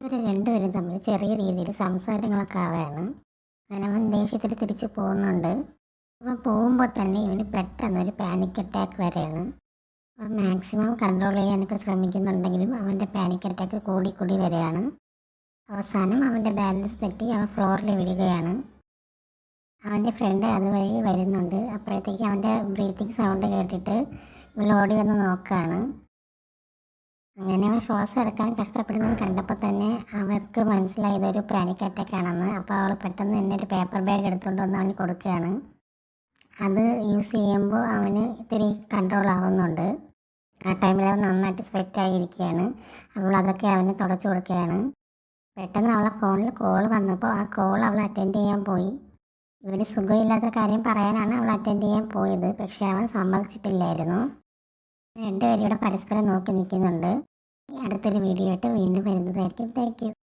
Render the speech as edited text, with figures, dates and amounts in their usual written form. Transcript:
ഇവർ രണ്ടുപേരും തമ്മിൽ ചെറിയ രീതിയിൽ സംസാരങ്ങളൊക്കെ ആവുകയാണ്. അങ്ങനെ അവൻ ദേഷ്യത്തിൽ തിരിച്ച് പോകുന്നുണ്ട്. അപ്പം പോകുമ്പോൾ തന്നെ ഇവന് പെട്ടെന്നൊരു പാനിക് അറ്റാക്ക് വരെയാണ്. അവൻ മാക്സിമം കൺട്രോൾ ചെയ്യാനൊക്കെ ശ്രമിക്കുന്നുണ്ടെങ്കിലും അവൻ്റെ പാനിക് അറ്റാക്ക് കൂടി വരികയാണ്. അവസാനം അവൻ്റെ ബാലൻസ് തെറ്റി അവൻ ഫ്ലോറിൽ വീഴുകയാണ്. അവൻ്റെ ഫ്രണ്ട് അതുവഴി വരുന്നുണ്ട്. അപ്പോഴത്തേക്ക് അവൻ്റെ ബ്രീത്തിങ് സൗണ്ട് കേട്ടിട്ട് ഇവൾ ഓടി വന്ന് നോക്കുകയാണ്. അങ്ങനെ അവൻ ശ്വാസം എടുക്കാൻ കഷ്ടപ്പെടുന്നത് കണ്ടപ്പോൾ തന്നെ അവർക്ക് മനസ്സിലായി ഇതൊരു പാനിക് അറ്റാക്ക് ആണെന്ന്. അപ്പോൾ അവൾ പെട്ടെന്ന് തന്നെ ഒരു പേപ്പർ ബാഗ് എടുത്തുകൊണ്ട് വന്ന് അവന് കൊടുക്കുകയാണ്. അത് യൂസ് ചെയ്യുമ്പോൾ അവന് ഇത്തിരി കൺട്രോൾ ആവുന്നുണ്ട്. ആ ടൈമിൽ അവൻ നന്നായിട്ട് സ്വെറ്റ് ആയിരിക്കുകയാണ്. അവൾ അതൊക്കെ അവന് തുടച്ചു കൊടുക്കുകയാണ്. പെട്ടെന്ന് അവളെ ഫോണിൽ കോൾ വന്നപ്പോൾ ആ കോൾ അവൾ അറ്റൻഡ് ചെയ്യാൻ പോയി. ഇവന് സുഖമില്ലാത്ത കാര്യം പറയാനാണ് അവൾ അറ്റൻഡ് ചെയ്യാൻ പോയത്. പക്ഷേ അവൻ സമ്മതിച്ചിട്ടില്ലായിരുന്നു. രണ്ടുപേരും ഇവിടെ പരസ്പരം നോക്കി നിൽക്കുന്നുണ്ട്. അടുത്തൊരു വീഡിയോ ആയിട്ട് വീണ്ടും വരുന്നതായിരിക്കും. Thank you.